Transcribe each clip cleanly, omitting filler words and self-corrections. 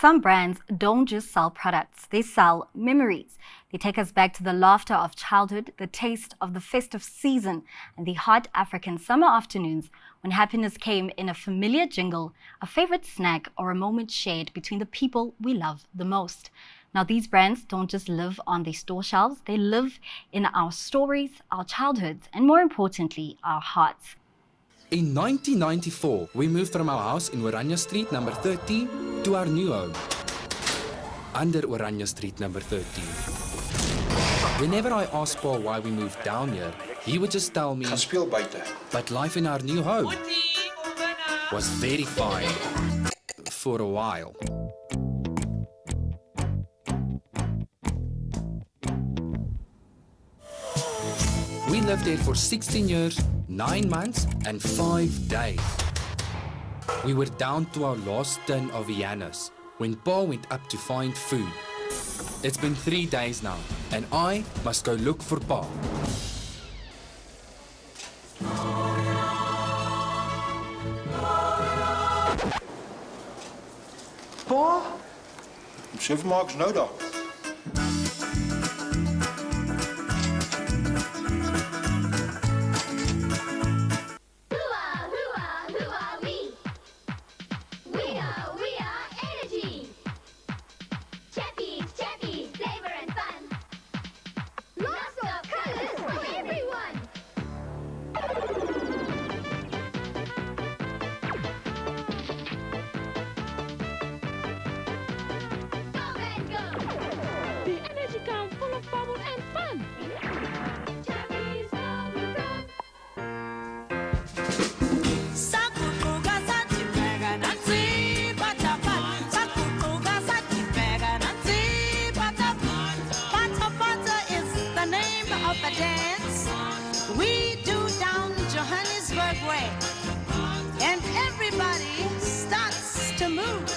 Some brands don't just sell products, they sell memories. They take us back to the laughter of childhood, the taste of the festive season, and the hot African summer afternoons when happiness came in a familiar jingle, a favorite snack, or a moment shared between the people we love the most. Now, these brands don't just live on the store shelves, they live in our stories, our childhoods, and more importantly, our hearts. In 1994, we moved from our house in Oranje Street number 13 to our new home, under Oranje Street number 13. Whenever I asked Paul why we moved down here, he would just tell me, but life in our new home was very fine for a while. We lived there for 16 years, 9 months and 5 days. We were down to our last tin of Viennas when Paul went up to find food. It's been 3 days now, and I must go look for Paul. Pa? Chef maaks nou dan. We do down Johannesburg way, and everybody starts to move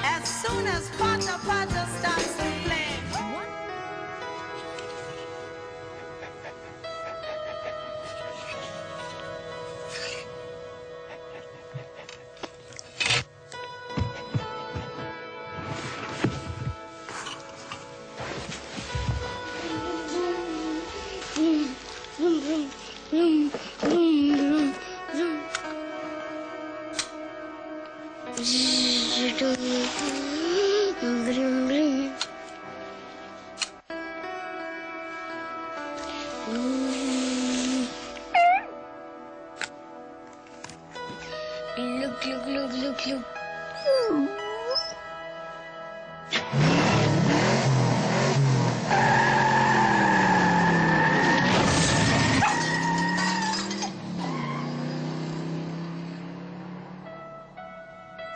as soon as Pata Pata starts to play. Look.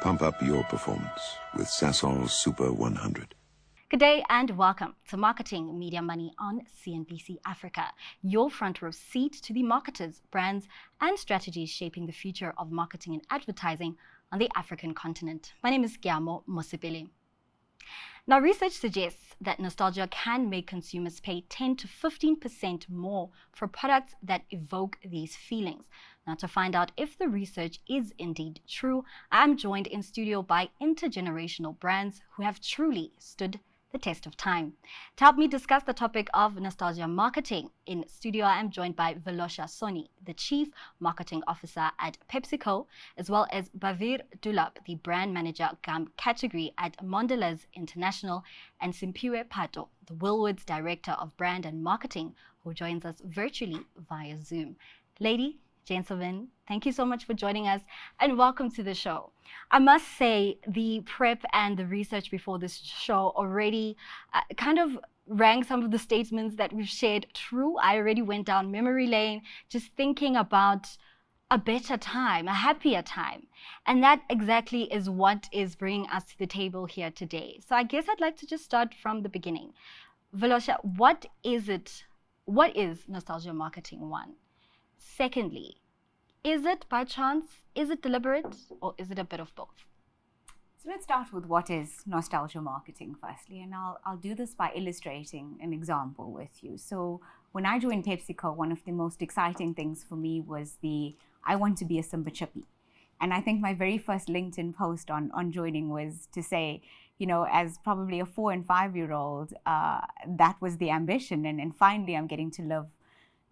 Pump up your performance with Sasol's Super 100. Good day and welcome to Marketing Media Money on CNBC Africa, your front row seat to the marketers, brands, and strategies shaping the future of marketing and advertising on the African continent. My name is Giamo Mosipele. Now, research suggests that nostalgia can make consumers pay 10 to 15% more for products that evoke these feelings. Now, to find out if the research is indeed true, I'm joined in studio by intergenerational brands who have truly stood the test of time. To help me discuss the topic of nostalgia marketing, in studio I am joined by Velosha Soni, the Chief Marketing Officer at PepsiCo, as well as Bavir Dulab, the Brand Manager Gum Category at Mondelez International, and Simpiwe Pato, the Willwoods Director of Brand and Marketing, who joins us virtually via Zoom. Lady, gentlemen, thank you so much for joining us and welcome to the show. I must say the prep and the research before this show already kind of rang some of the statements that we've shared true. I already went down memory lane just thinking about a better time, a happier time. And that exactly is what is bringing us to the table here today. So I guess I'd like to just start from the beginning. Velosha, what is it? What is nostalgia marketing, one? Secondly, is it by chance, is it deliberate, or is it a bit of both? So let's start with what is nostalgia marketing firstly, and I'll do this by illustrating an example with you. So when I joined PepsiCo, one of the most exciting things for me was I want to be a Simba Chippy. And I think my very first LinkedIn post on joining was to say, as probably a 4 and 5-year-old, that was the ambition. And finally, I'm getting to live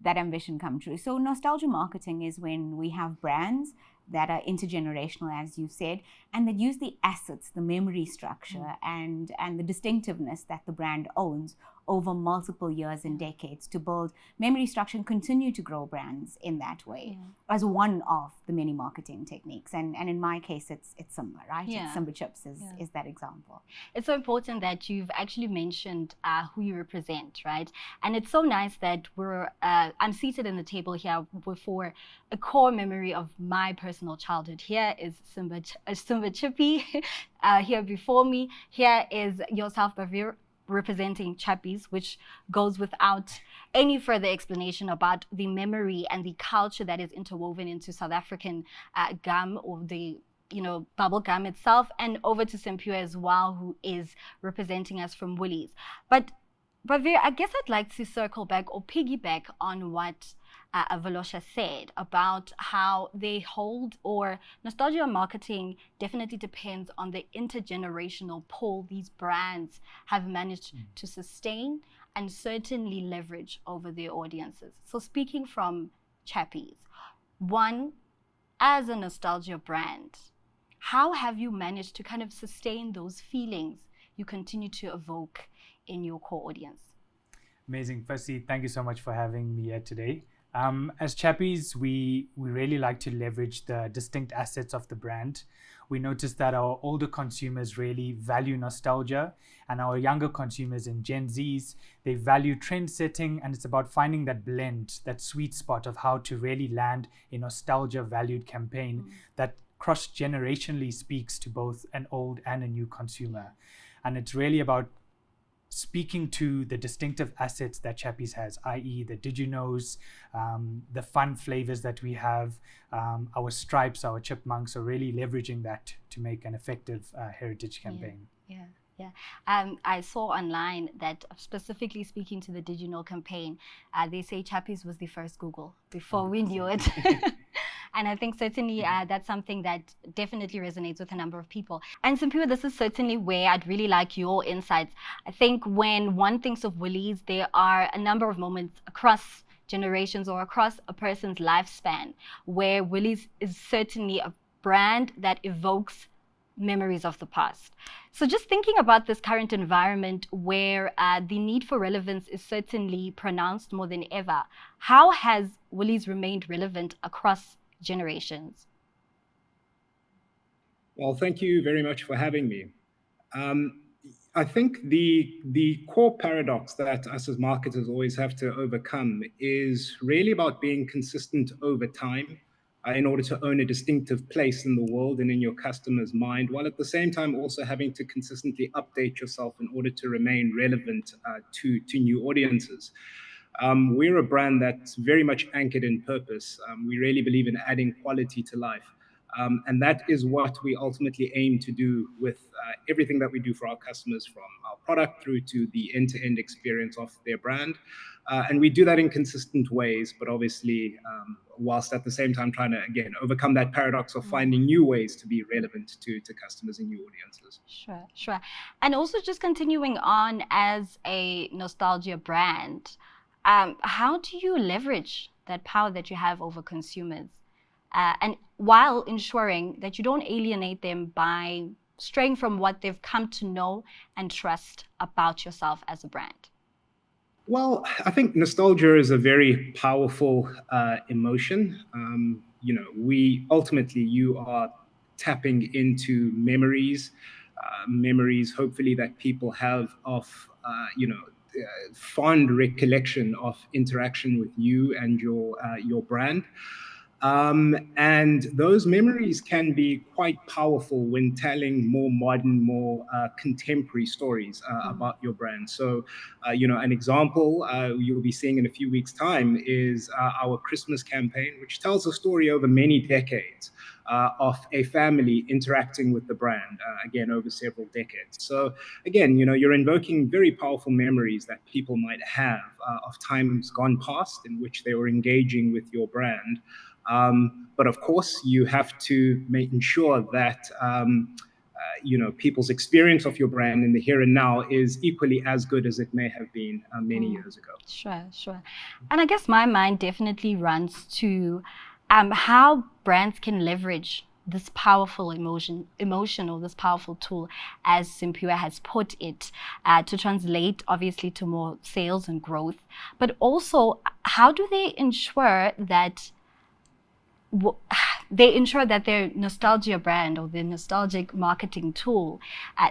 that ambition come true. So nostalgia marketing is when we have brands that are intergenerational, as you said, and that use the assets, the memory structure, and the distinctiveness that the brand owns over multiple years and decades to build memory structure and continue to grow brands in that way as one of the many marketing techniques. And in my case, it's Simba, right? Yeah. It's Simba Chips is that example. It's so important that you've actually mentioned who you represent, right? And it's so nice that I'm seated in the table here for a core memory of my personal childhood. Here is Simba Chippy here before me. Here is yourself, Bavir, representing Chappies, which goes without any further explanation about the memory and the culture that is interwoven into South African gum, or the bubble gum itself, and over to Simpiwe as well, who is representing us from Woolies. But Bavir, I guess I'd like to circle back or piggyback on what Avalosha said about how they hold, or nostalgia marketing definitely depends on the intergenerational pull these brands have managed to sustain and certainly leverage over their audiences. So speaking from Chappies, one, as a nostalgia brand, how have you managed to kind of sustain those feelings you continue to evoke in your core audience? Amazing. Firstly, thank you so much for having me here today. As Chappies, we really like to leverage the distinct assets of the brand. We noticed that our older consumers really value nostalgia, and our younger consumers and Gen Zs, they value trend setting, and it's about finding that blend, that sweet spot of how to really land a nostalgia valued campaign that cross-generationally speaks to both an old and a new consumer. And it's really about speaking to the distinctive assets that Chappies has, i.e. the Did-You-Knows, the fun flavors that we have, our stripes, our chipmunks, are really leveraging that to make an effective heritage campaign. Yeah. I saw online that, specifically speaking to the Did You Know campaign, they say Chappies was the first Google before we knew it. And I think certainly that's something that definitely resonates with a number of people. And Simpiwe, this is certainly where I'd really like your insights. I think when one thinks of Woolies, there are a number of moments across generations or across a person's lifespan where Woolies is certainly a brand that evokes memories of the past. So just thinking about this current environment where the need for relevance is certainly pronounced more than ever, how has Woolies remained relevant across generations? Well, thank you very much for having me. I think the core paradox that us as marketers always have to overcome is really about being consistent over time in order to own a distinctive place in the world and in your customer's mind, while at the same time also having to consistently update yourself in order to remain relevant to new audiences. We're a brand that's very much anchored in purpose. We really believe in adding quality to life. And that is what we ultimately aim to do with everything that we do for our customers, from our product through to the end-to-end experience of their brand. And we do that in consistent ways, but obviously, whilst at the same time trying to, again, overcome that paradox of finding new ways to be relevant to customers and new audiences. Sure. And also just continuing on as a nostalgia brand, how do you leverage that power that you have over consumers? And while ensuring that you don't alienate them by straying from what they've come to know and trust about yourself as a brand? Well, I think nostalgia is a very powerful emotion. You are tapping into memories hopefully that people have of, fond recollection of interaction with you and your brand. And those memories can be quite powerful when telling more modern, more contemporary stories about your brand. So, an example you'll be seeing in a few weeks' time is our Christmas campaign, which tells a story over many decades of a family interacting with the brand, again, over several decades. So, again, you're invoking very powerful memories that people might have of times gone past in which they were engaging with your brand. But of course, you have to ensure that people's experience of your brand in the here and now is equally as good as it may have been many years ago. Sure, sure. And I guess my mind definitely runs to how brands can leverage this powerful emotional, this powerful tool, as Simpiwe has put it, to translate obviously to more sales and growth. But also, how do they ensure that their nostalgia brand or their nostalgic marketing tool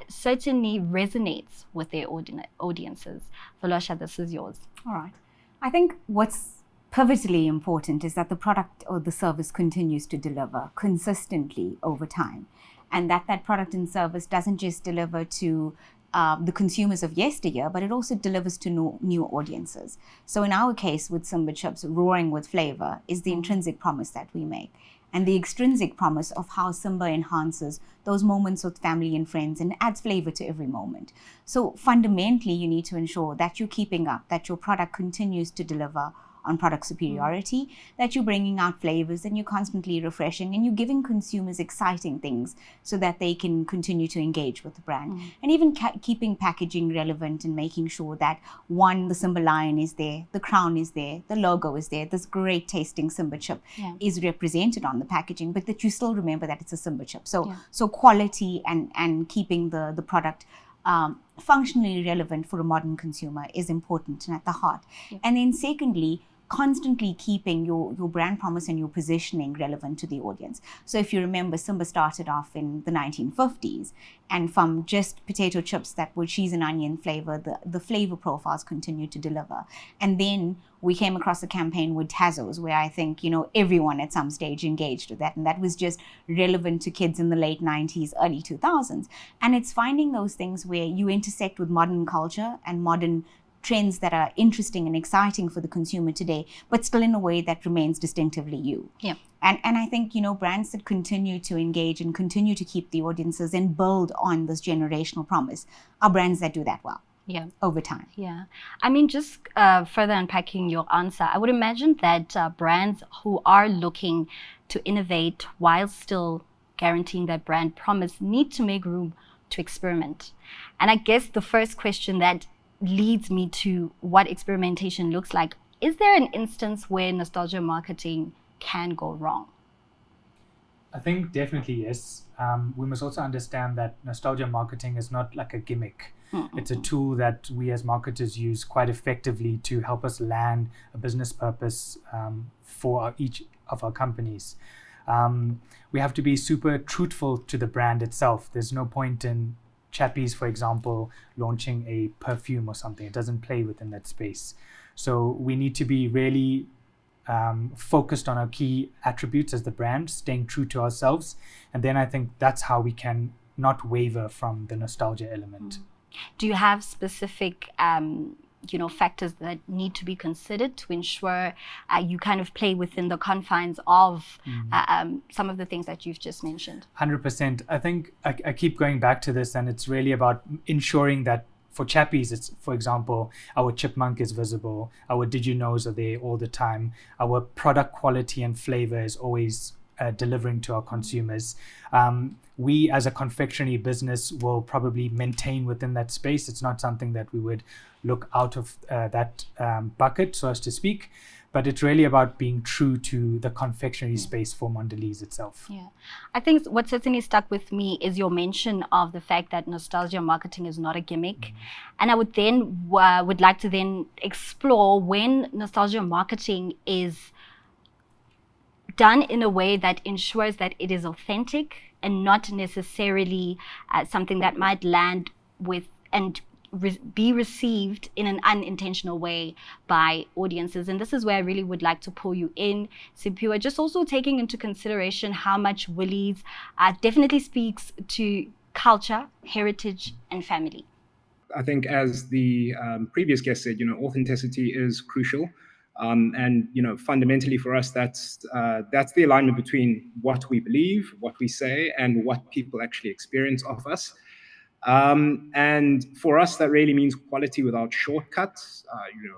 certainly resonates with their audiences? Volosha, this is yours. All right. I think what's pivotally important is that the product or the service continues to deliver consistently over time, and that product and service doesn't just deliver to the consumers of yesteryear, but it also delivers to new audiences. So in our case with Simba Chips, roaring with flavor is the intrinsic promise that we make, and the extrinsic promise of how Simba enhances those moments with family and friends and adds flavor to every moment. So fundamentally, you need to ensure that you're keeping up, that your product continues to deliver on product superiority, that you're bringing out flavors and you're constantly refreshing and you're giving consumers exciting things so that they can continue to engage with the brand. And even keeping packaging relevant and making sure that, one, the Simba lion is there, the crown is there, the logo is there, this great tasting Simba chip is represented on the packaging, but that you still remember that it's a Simba chip. So quality and keeping the product functionally relevant for a modern consumer is important and at the heart. And then secondly, constantly keeping your brand promise and your positioning relevant to the audience. So if you remember, Simba started off in the 1950s, and from just potato chips that were cheese and onion flavor, the flavor profiles continued to deliver. And then we came across a campaign with Tazos, where I think, everyone at some stage engaged with that. And that was just relevant to kids in the late 90s, early 2000s. And it's finding those things where you intersect with modern culture and modern trends that are interesting and exciting for the consumer today, but still in a way that remains distinctively you. Yeah. And I think, brands that continue to engage and continue to keep the audiences and build on this generational promise are brands that do that well. Yeah. Over time. Yeah. I mean, just further unpacking your answer, I would imagine that brands who are looking to innovate while still guaranteeing that brand promise need to make room to experiment. And I guess the first question that leads me to what experimentation looks like, is there an instance where nostalgia marketing can go wrong? I think definitely yes. We must also understand that nostalgia marketing is not like a gimmick. It's a tool that we as marketers use quite effectively to help us land a business purpose for each of our companies. We have to be super truthful to the brand itself. There's no point in Chappies, for example, launching a perfume or something. It doesn't play within that space. So we need to be really focused on our key attributes as the brand, staying true to ourselves. And then I think that's how we can not waver from the nostalgia element. Do you have specific factors that need to be considered to ensure you kind of play within the confines of some of the things that you've just mentioned? 100%. I think I keep going back to this, and it's really about ensuring that for Chappies, it's, for example, our chipmunk is visible, our Did You Knows are there all the time, our product quality and flavor is always delivering to our consumers. We as a confectionery business will probably maintain within that space. It's not something that we would look out of that bucket, so as to speak, but it's really about being true to the confectionery space for Mondelez itself. Yeah, I think what certainly stuck with me is your mention of the fact that nostalgia marketing is not a gimmick. And I would then would like to then explore when nostalgia marketing is done in a way that ensures that it is authentic and not necessarily something that might land with and be received in an unintentional way by audiences. And this is where I really would like to pull you in, Simpiwe, just also taking into consideration how much Woolies definitely speaks to culture, heritage, and family. I think, as the previous guest said, authenticity is crucial. And fundamentally for us, that's the alignment between what we believe, what we say, and what people actually experience of us. And for us, that really means quality without shortcuts,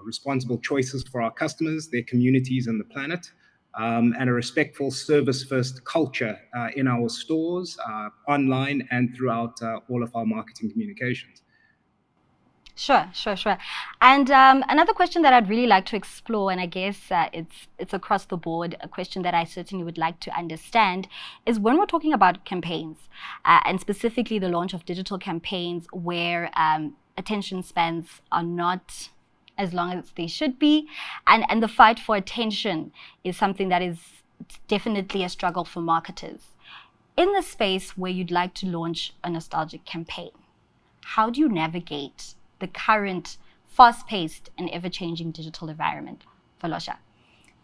responsible choices for our customers, their communities, and the planet. and a respectful service-first culture in our stores, online, and throughout all of our marketing communications. Sure. And another question that I'd really like to explore, and I guess it's across the board, a question that I certainly would like to understand, is when we're talking about campaigns, and specifically the launch of digital campaigns where attention spans are not as long as they should be, and the fight for attention is something that is definitely a struggle for marketers. In the space where you'd like to launch a nostalgic campaign, how do you navigate the current fast-paced and ever-changing digital environment? Valosha.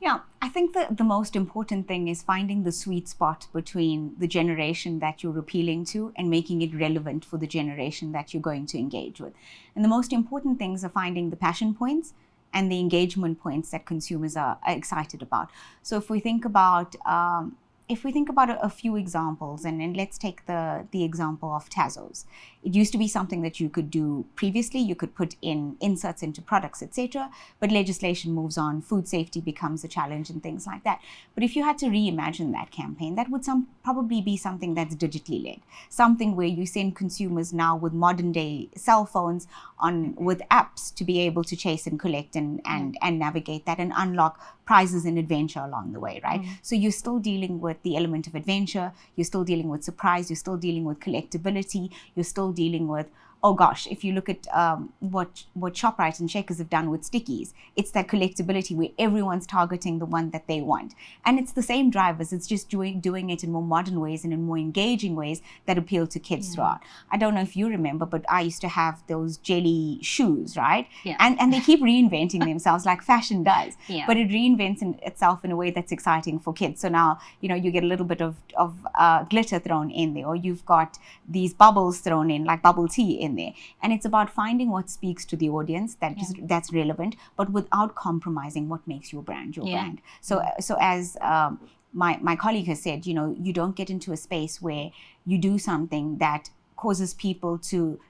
Yeah, I think the most important thing is finding the sweet spot between the generation that you're appealing to and making it relevant for the generation that you're going to engage with. And the most important things are finding the passion points and the engagement points that consumers are excited about. So if we think about a few examples, and let's take the example of Tazos. It used to be something that you could do previously. You could put in inserts into products, etc. But legislation moves on, food safety becomes a challenge and things like that. But if you had to reimagine that campaign, that would probably be something that's digitally led. Something where you send consumers now with modern day cell phones with apps to be able to chase and collect and navigate that and unlock prizes and adventure along the way, right? So you're still dealing with the element of adventure, you're still dealing with surprise, you're still dealing with collectability, you're still dealing with, oh gosh, if you look at what ShopRite and Checkers have done with stickies, it's that collectability where everyone's targeting the one that they want. And it's the same drivers, it's just doing it in more modern ways and in more engaging ways that appeal to kids throughout. I don't know if you remember, but I used to have those jelly shoes, right? Yeah. And they keep reinventing themselves like fashion does. Yeah. But it reinvents itself in a way that's exciting for kids. So now, you get a little bit of glitter thrown in there, or you've got these bubbles thrown in, like bubble tea in there. And it's about finding what speaks to the audience that's relevant, but without compromising what makes your brand your brand. So as my colleague has said, you don't get into a space where you do something that causes people to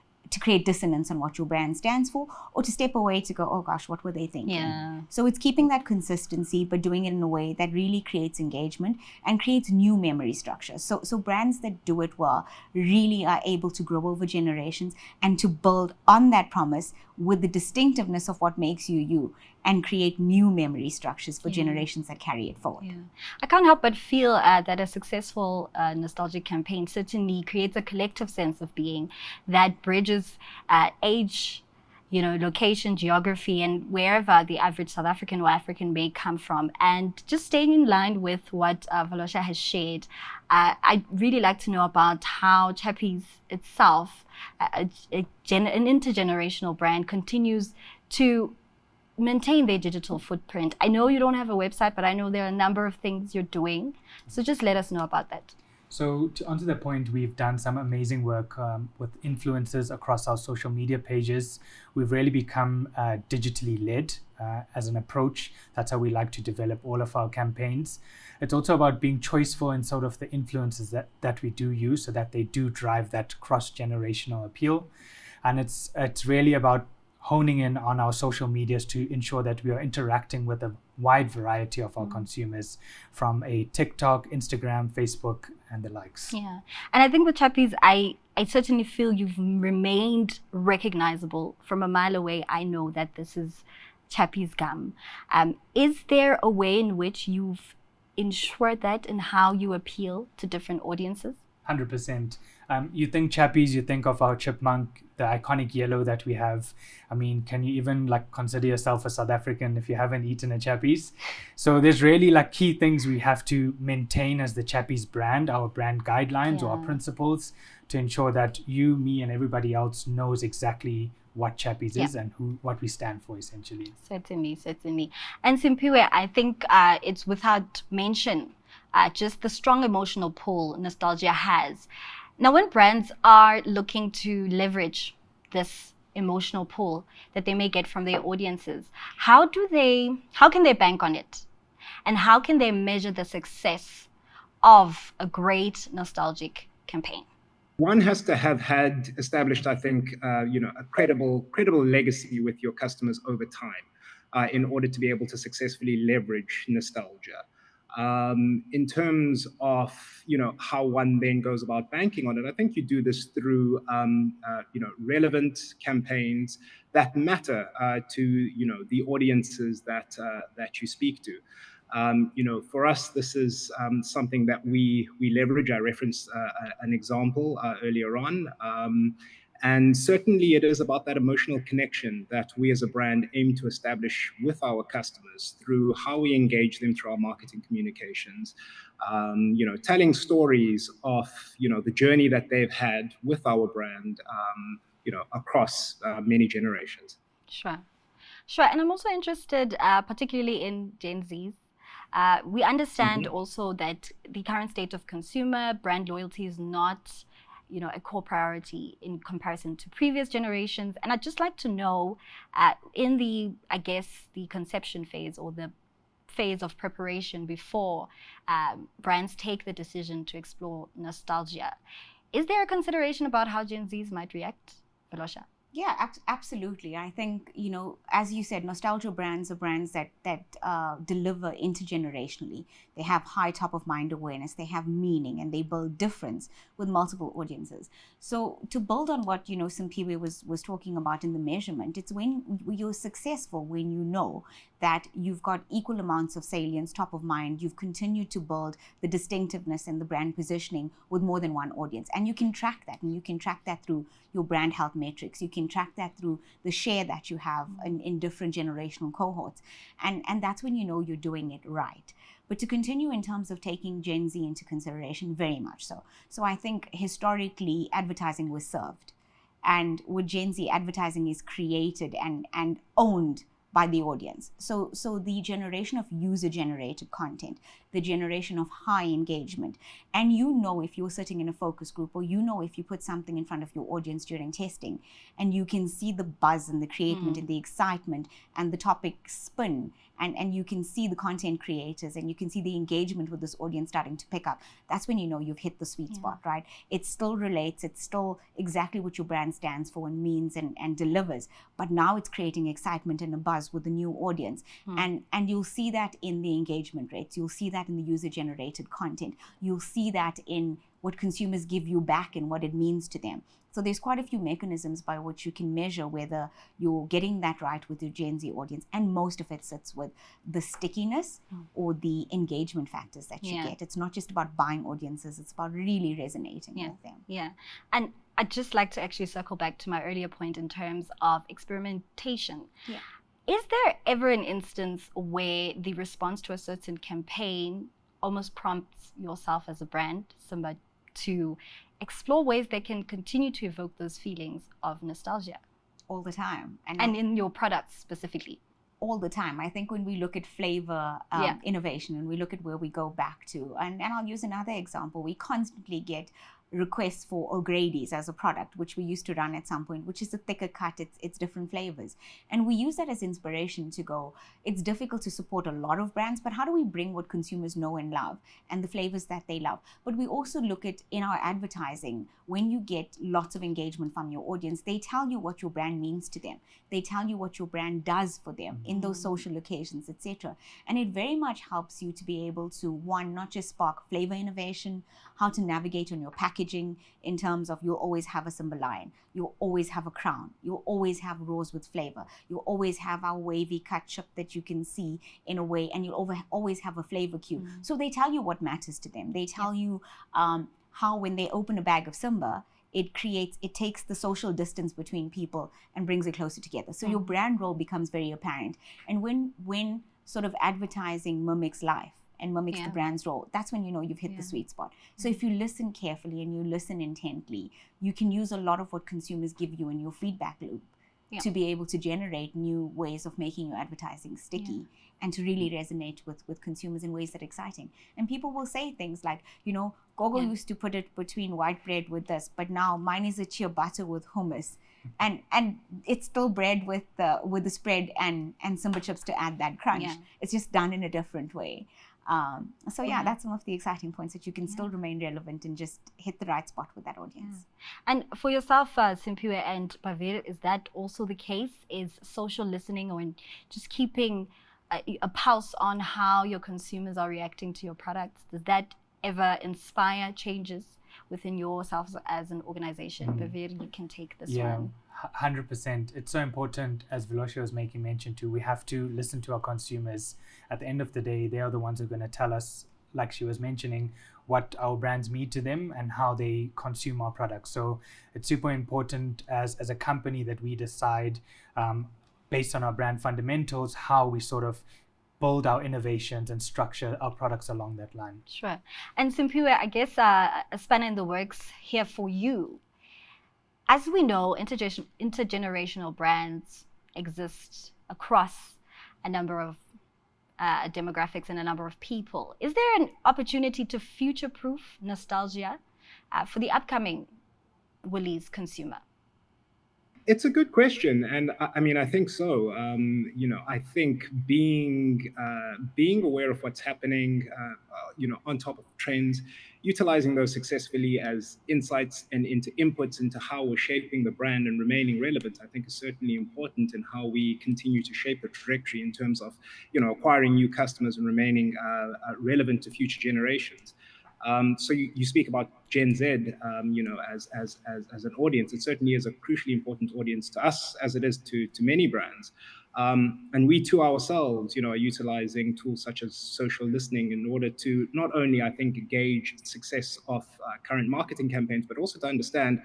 create dissonance on what your brand stands for, or to step away to go, oh gosh, what were they thinking? Yeah. So it's keeping that consistency, but doing it in a way that really creates engagement and creates new memory structures. So brands that do it well really are able to grow over generations and to build on that promise with the distinctiveness of what makes you you, and create new memory structures for generations that carry it forward. Yeah. I can't help but feel that a successful nostalgic campaign certainly creates a collective sense of being that bridges age, location, geography, and wherever the average South African or African may come from. And just staying in line with what Valosha has shared, I'd really like to know about how Chappies itself, an intergenerational brand, continues to maintain their digital footprint. I know you don't have a website, but I know there are a number of things you're doing. So just let us know about that. So onto the point, we've done some amazing work with influencers across our social media pages. We've really become digitally led as an approach. That's how we like to develop all of our campaigns. It's also about being choiceful in sort of the influencers that we do use, so that they do drive that cross-generational appeal. And it's really about honing in on our social medias to ensure that we are interacting with a wide variety of our consumers, from a TikTok, Instagram, Facebook, and the likes. Yeah. And I think with Chappies, I certainly feel you've remained recognizable. From a mile away, I know that this is Chappies gum. Is there a way in which you've ensured that in how you appeal to different audiences? 100%. You think Chappies, you think of our chipmunk, the iconic yellow that we have. I mean, can you even consider yourself a South African if you haven't eaten a Chappies? So there's really key things we have to maintain as the Chappies brand, our brand guidelines or our principles, to ensure that you, me, and everybody else knows exactly what Chappies is and what we stand for, essentially. Certainly. And Simpiwe, I think it's without mention just the strong emotional pull nostalgia has. Now, when brands are looking to leverage this emotional pull that they may get from their audiences, how can they bank on it? And how can they measure the success of a great nostalgic campaign? One has to have had established, I think, a credible legacy with your customers over time in order to be able to successfully leverage nostalgia. In terms of how one then goes about banking on it, I think you do this through relevant campaigns that matter to the audiences that you speak to. For us, this is something that we leverage. I referenced an example earlier on. And certainly it is about that emotional connection that we as a brand aim to establish with our customers through how we engage them through our marketing communications, telling stories of, the journey that they've had with our brand, across many generations. Sure. Sure. And I'm also interested, particularly in Gen Zs. We understand also that the current state of consumer brand loyalty is not, a core priority in comparison to previous generations. And I'd just like to know, in the conception phase or the phase of preparation before brands take the decision to explore nostalgia, is there a consideration about how Gen Zs might react, Velosha? Yeah, absolutely. I think, as you said, nostalgia brands are brands that deliver intergenerationally. They have high top of mind awareness, they have meaning, and they build difference with multiple audiences. So to build on what, Simpiwe was talking about in the measurement, it's when you're successful, when you know that you've got equal amounts of salience, top of mind, you've continued to build the distinctiveness and the brand positioning with more than one audience. And you can track that, and you can track that through your brand health metrics. You can track that through the share that you have in different generational cohorts. And that's when you know you're doing it right. But to continue in terms of taking Gen Z into consideration, very much so. So I think historically advertising was served. And with Gen Z, advertising is created and owned by the audience. So the generation of user-generated content, the generation of high engagement, and if you're sitting in a focus group, or if you put something in front of your audience during testing, and you can see the buzz and the creativity and the excitement and the topic spin, and you can see the content creators and you can see the engagement with this audience starting to pick up, that's when you've hit the sweet spot, right? It still relates, it's still exactly what your brand stands for and means and delivers, but now it's creating excitement and a buzz with the new audience. And you'll see that in the engagement rates, you'll see that in the user-generated content, you'll see that in what consumers give you back and what it means to them. So there's quite a few mechanisms by which you can measure whether you're getting that right with your Gen Z audience, and most of it sits with the stickiness or the engagement factors that you get. It's not just about buying audiences, it's about really resonating with them. Yeah, and I'd just like to actually circle back to my earlier point in terms of experimentation. Yeah. Is there ever an instance where the response to a certain campaign almost prompts yourself as a brand, somebody, to explore ways they can continue to evoke those feelings of nostalgia? All the time. And in your products specifically? All the time. I think when we look at flavor innovation and we look at where we go back to, and I'll use another example, we constantly get requests for O'Grady's as a product, which we used to run at some point, which is a thicker cut, it's different flavors. And we use that as inspiration to go, it's difficult to support a lot of brands, but how do we bring what consumers know and love and the flavors that they love? But we also look at, in our advertising, when you get lots of engagement from your audience, they tell you what your brand means to them. They tell you what your brand does for them in those social occasions, etc. And it very much helps you to be able to, one, not just spark flavor innovation, how to navigate on your packaging in terms of you'll always have a Simba lion, you'll always have a crown, you'll always have rose with flavor, you'll always have our wavy cut chip that you can see in a way, and you'll always have a flavor cue. So they tell you what matters to them. They tell you how when they open a bag of Simba, it takes the social distance between people and brings it closer together. So your brand role becomes very apparent. And when sort of advertising mimics life and mimics the brand's role, that's when you've hit the sweet spot. So if you listen carefully and you listen intently, you can use a lot of what consumers give you in your feedback loop to be able to generate new ways of making your advertising sticky and to really resonate with consumers in ways that are exciting. And people will say things like, Gogo used to put it between white bread with this, but now mine is a chia butter with hummus. And it's still bread with the spread and Simba chips to add that crunch. It's just done in a different way. That's some of the exciting points, that you can still remain relevant and just hit the right spot with that audience. And for yourself, Simpiwe and Bavir, is that also the case? Is social listening or just keeping a pulse on how your consumers are reacting to your products? Does that ever inspire changes within yourselves as an organization? Bavir, you can take this one. 100%. It's so important, as Velosha was making mention to. We have to listen to our consumers. At the end of the day, they are the ones who are going to tell us, like she was mentioning, what our brands mean to them and how they consume our products. So it's super important as a company that we decide, based on our brand fundamentals, how we sort of build our innovations and structure our products along that line. Sure. And Simpiwe, I guess a spanner in the works here for you. As we know, intergenerational brands exist across a number of demographics and a number of people. Is there an opportunity to future-proof nostalgia for the upcoming Woolies consumer? It's a good question, and I mean, I think so. I think being aware of what's happening, on top of trends, utilizing those successfully as insights and into inputs into how we're shaping the brand and remaining relevant, I think is certainly important in how we continue to shape the trajectory in terms of, acquiring new customers and remaining relevant to future generations. So you speak about Gen Z, as an audience. It certainly is a crucially important audience to us, as it is to many brands. And we too ourselves, are utilizing tools such as social listening in order to not only, I think, gauge success of current marketing campaigns, but also to understand,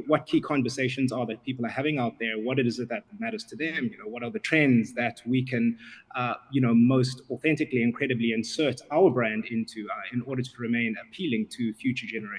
what key conversations are that people are having out there, what it is that matters to them, what are the trends that we can, most authentically and credibly insert our brand into in order to remain appealing to future generations.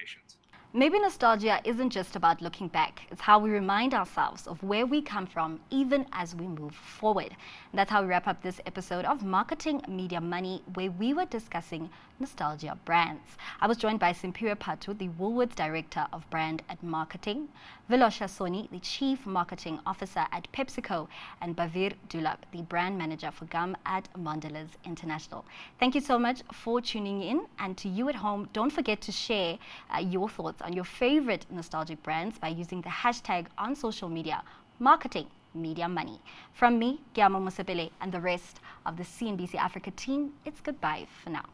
Maybe nostalgia isn't just about looking back. It's how we remind ourselves of where we come from, even as we move forward. And that's how we wrap up this episode of Marketing Media Money, where we were discussing nostalgia brands. I was joined by Simpiwe Patu, the Woolworths Director of Brand and Marketing, Velosha Soni, the Chief Marketing Officer at PepsiCo, and Bavir Dulab, the Brand Manager for Gum at Mondelez International. Thank you so much for tuning in. And to you at home, don't forget to share your thoughts on your favorite nostalgic brands by using the hashtag on social media, Marketing Media Money. From me, Giamo Musabile, and the rest of the CNBC Africa team, it's goodbye for now.